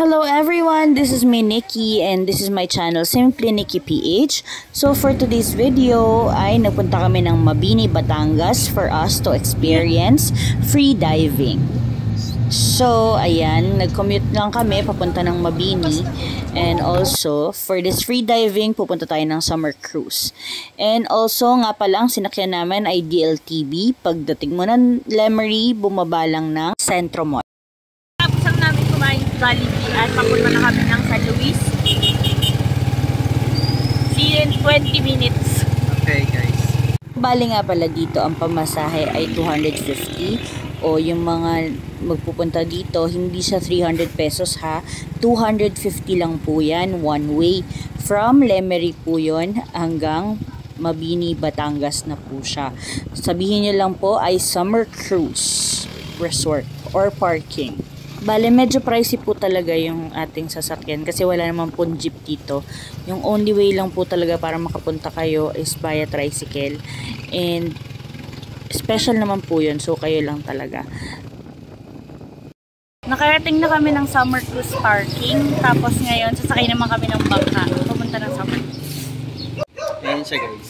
Hello everyone, this is me Nikki and this is my channel Simply Nikki PH. So for today's video ay nagpunta kami ng Mabini, Batangas for us to experience free diving. So ayan, nag-commute lang kami papunta ng Mabini and also for this free diving pupunta tayo ng summer cruise. And also nga palang sinakyan namin ay DLTV. Pagdating mo ng Lemery, bumaba lang ng Centro Mall. Tapos ang namin kumain sa Jollibee at papunta na kami ng San Luis. See you in 20 minutes. Okay guys. Bali nga pala dito ang pamasahe ay 250 o yung mga magpupunta dito hindi siya 300 pesos ha, 250 lang po yan one way. From Lemery po yun hanggang Mabini, Batangas na po siya. Sabihin nyo lang po ay summer cruise resort or parking. Bale, medyo pricey po talaga yung ating sasakyan kasi wala naman pong jeep dito. Yung only way lang po talaga para makapunta kayo is via tricycle. And special naman po yun, so kayo lang talaga. Nakarating na kami ng summer cruise parking. Tapos ngayon, sasakay naman kami ng bangka. Pupunta ng summer cruise. Ayan siya guys.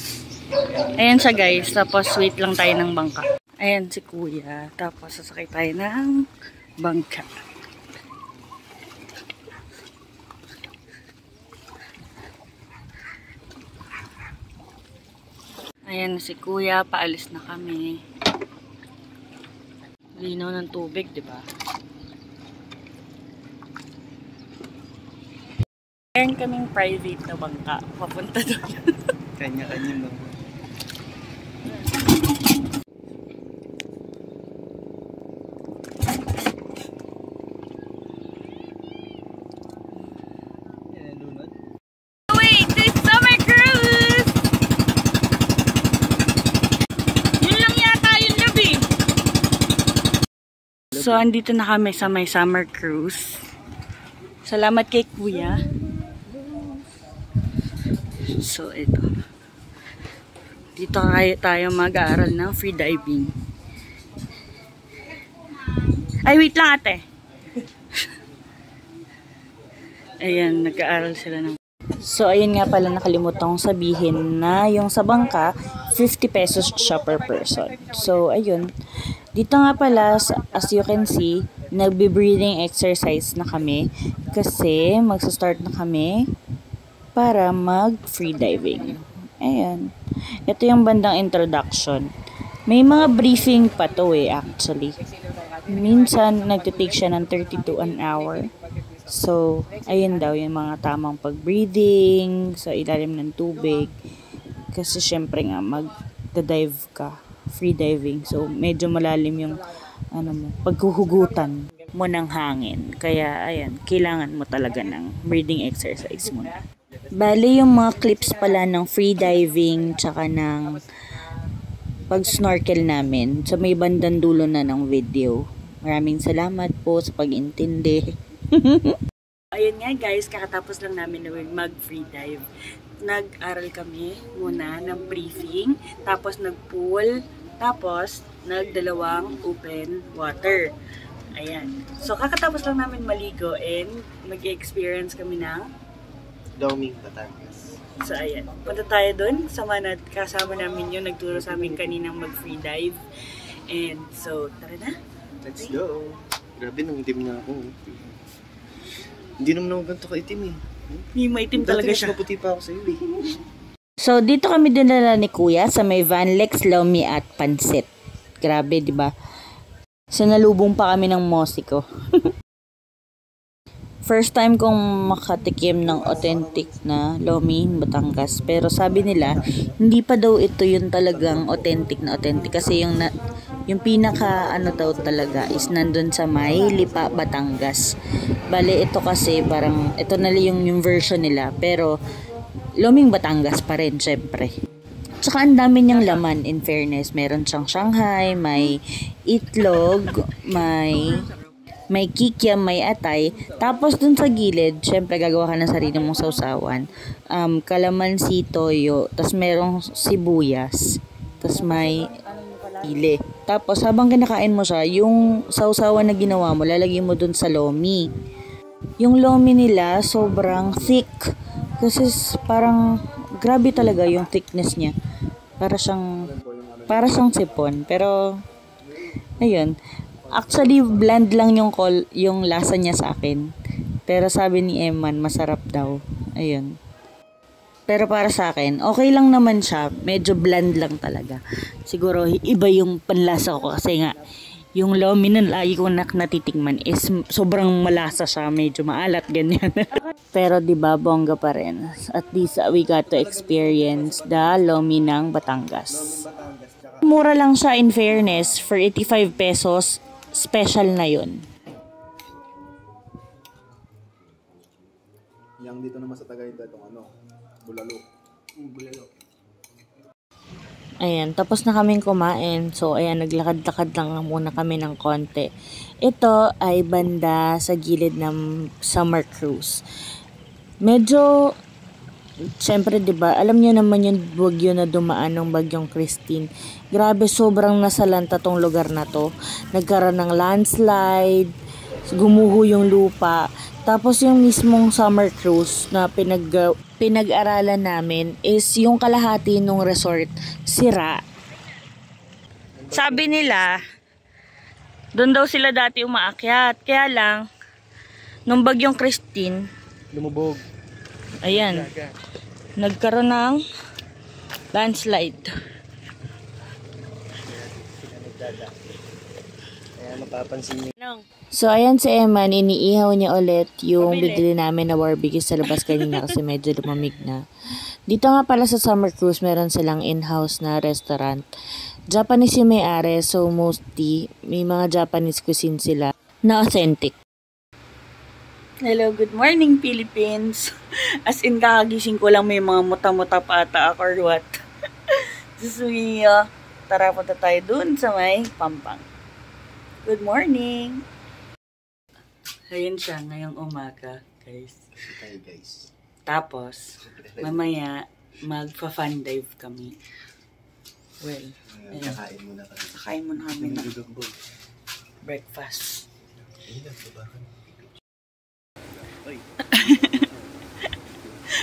Ayan siya guys. Tapos wait lang tayo ng bangka. Ayan si kuya. Tapos sasakay tayo ng bangka. Ayan si kuya, paalis na kami. Linaw ng tubig, di ba? Ayan kaming private na bangka. Papunta doon. Kanya-kanya lang. So, andito na kami sa may summer cruise. Salamat kay kuya. So, ito. Dito tayo mag-aaral ng free diving. Ay, wait lang ate. Ayan, nag-aaral sila ng... So ayun nga pala, nakalimutan kong sabihin na yung sa bangka 50 pesos siya per person. So ayun. Dito nga pala, as you can see, nagbe-breathing exercise na kami kasi magsa-start na kami para mag-free diving. Ayan. Ito yung bandang introduction. May mga briefing pa to actually. Minsan, nagtitake siya ng 32 an hour. So, ayun daw yung mga tamang pag-breathing sa ilalim ng tubig. Kasi syempre nga, mag-dive ka. Free diving. So, medyo malalim yung paghuhugutan mo ng hangin. Kaya, ayan, kailangan mo talaga ng breathing exercise muna. Bali, yung mga clips pala ng free diving tsaka ng pag-snorkel namin. So, may bandang dulo na ng video. Maraming salamat po sa pag-intindi. Ayun nga guys, kakatapos lang namin na mag-free dive. Nag-aral kami muna ng briefing, tapos nag-pool, tapos nagdalawang open water. Ayan. So, kakatapos lang namin maligo and mag-experience kami ng Doming Batangas. So, ayan. Punta tayo dun. Kasama namin yun. Nagturo sa amin kaninang mag-free dive. And so, tara na. Let's go. Grabe, nangitim na ako. Hindi naman ako ganito kaitim eh. Hindi maitim talaga siya. Dati mas maputi pa ako sa iyo eh. So, dito kami dinala ni Kuya sa may Vanlex, Lomi at Pansit. Grabe, di ba? Sinalubong pa kami ng mosiko. First time kong makatikim ng authentic na Lomi, Batangas. Pero sabi nila, hindi pa daw ito yung talagang authentic na authentic. Kasi yung pinaka daw talaga is nandun sa may Lipa, Batangas. Bale, ito kasi parang, ito na yung version nila. Pero, Loming Batangas pa rin, syempre. Tsaka ang dami niyang laman, in fairness. Meron siyang Shanghai, may itlog, may kikiam, may atay. Tapos dun sa gilid, syempre gagawa ka ng sarili mong sausawan. Kalamansi, toyo, tas merong sibuyas. Tas may ile. Tapos habang kinakain mo siya, yung sausawan na ginawa mo, lalagyan mo dun sa lomi. Yung lomi nila sobrang thick. Kasi parang grabe talaga yung thickness niya. Para siyang sipon. Pero ayun. Actually bland lang yung lasa niya sa akin. Pero sabi ni Eman masarap daw. Ayun. Pero para sa akin, okay lang naman siya. Medyo bland lang talaga. Siguro iba yung panlasa ko kasi nga yung lomi na lagi ko natitikman is sobrang malasa siya, medyo maalat ganyan. Pero 'di ba bongga pa rin. At least we got to experience the lomi ng Batangas. Mura lang siya in fairness, for 85 pesos, special na 'yon. Yang dito naman sa Tagaytay itong bulalo. Bulalo. Ayan, tapos na kaming kumain. So, ayan, naglakad-lakad lang muna kami ng konti. Ito ay banda sa gilid ng summer cruise. Medyo, syempre, diba, alam nyo naman yung bagyo na dumaan ng bagyong Christine. Grabe, sobrang nasalanta tong lugar na to. Nagkaroon ng landslide, gumuho yung lupa. Tapos yung mismong summer cruise na pinag-aralan namin is yung kalahati ng resort sira. Sabi nila, doon daw sila dati umaakyat. Kaya lang, nung bagyong Christine, Lumubog. ayan, nagkaroon ng landslide. Kaya mapapansin niyo. So, ayan si Eman, iniihaw niya ulit yung bibili namin na barbecue sa labas kanina kasi medyo lumamig na. Dito nga pala sa summer cruise, meron silang in-house na restaurant. Japanese yung may-ari, so mostly may mga Japanese cuisine sila na authentic. Hello, good morning Philippines. As in, kakagising ko lang may mga muta-muta pa ata ako or what. Susuyo, tara punta tayo dun sa may Pampang. Good morning. Ayun siya ngayong umaga, guys. Tayo guys. Tapos, mamaya, magpa-fun dive kami. Well, ayun. Kakain muna kami. Kakain muna kami ng Nagugubog. breakfast.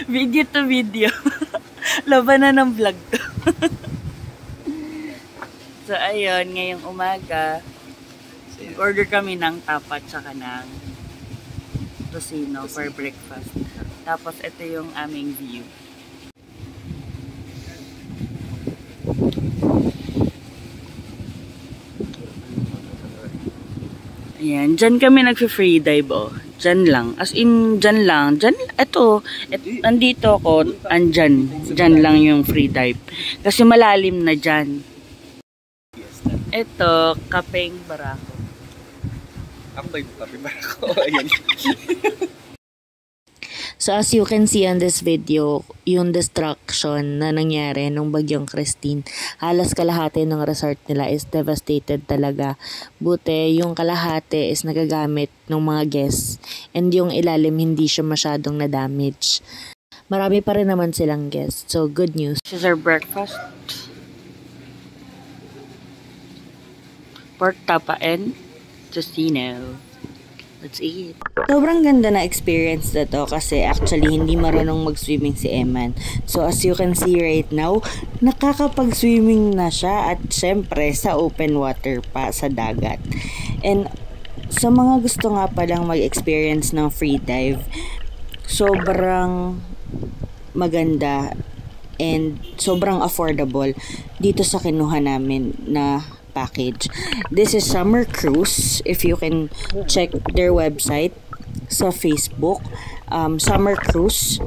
Video to video. Laban na ng vlog to. So, ayun, ngayong umaga, order kami ng tapat tsaka ng tocino for breakfast. Tapos, ito yung aming view. Ayan, dyan kami nag-free dive, oh. Dyan lang. As in, dyan lang. Dyan, andito ako, andyan. Dyan lang yung free dive. Kasi malalim na dyan. Ito, Kapeng Barako. Ako ba yung papi barako? Ayan. So as you can see on this video, yung destruction na nangyari nung bagyong Christine, halos kalahati ng resort nila is devastated talaga. Buti yung kalahati is nagagamit ng mga guests and yung ilalim hindi siya masyadong na-damage. Marami pa rin naman silang guests, so good news. This is our breakfast. Pork tapa and tocino. Let's eat. Sobrang ganda na experience na to kasi actually hindi marunong mag-swimming si Eman. So as you can see right now, nakakapag-swimming na siya at syempre sa open water pa sa dagat. And sa mga gusto nga palang mag-experience ng free dive, sobrang maganda and sobrang affordable dito sa kinuha namin na package. This is Summer Cruise. If you can check their website sa Facebook, Summer Cruise.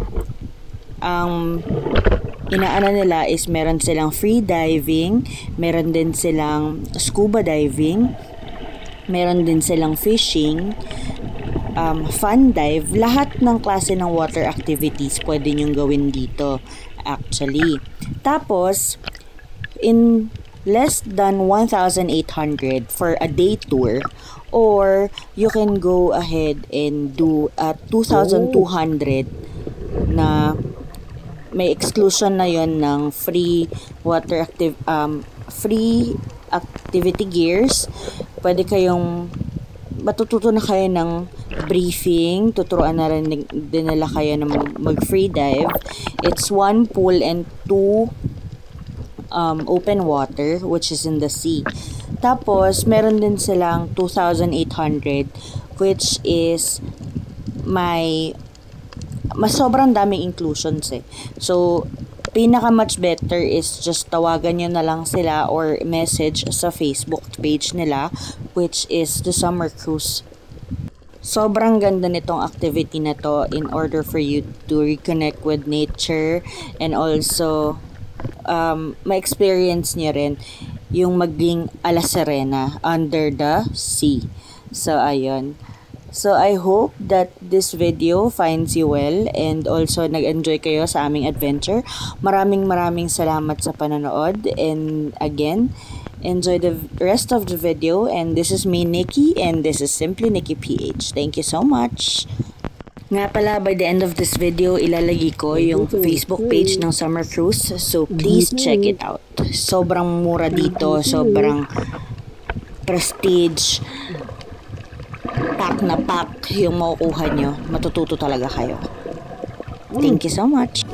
Inaano nila is meron silang free diving, meron din silang scuba diving, meron din silang fishing, fun dive, lahat ng klase ng water activities pwede nyong gawin dito actually. Tapos, in less than 1,800 for a day tour, or you can go ahead and do a 2,200 na may exclusion na yon ng free free activity gears. Pwede kayong matututo na kayo ng briefing. Tuturuan na rin din nila kayo na mag-free dive. It's 1 pool and 2 open water, which is in the sea. Tapos, meron din silang 2,800, which is mas sobrang daming inclusions eh. So, pinaka much better is just tawagan nyo na lang sila or message sa Facebook page nila, which is the Summer Cruise. Sobrang ganda nitong activity na to in order for you to reconnect with nature and also ma-experience nyo rin yung maging a la Serena under the sea. So, ayun. So, I hope that this video finds you well and also nag-enjoy kayo sa aming adventure. Maraming salamat sa panonood. And again, enjoy the rest of the video. And this is me, Nikki, and this is Simply Nikki PH. Thank you so much. Nga pala, by the end of this video, ilalagay ko yung Facebook page ng Summer Cruise. So, please check it out. Sobrang mura dito. Sobrang prestige. Pack na pack yung makukuha nyo. Matututo talaga kayo. Thank you so much.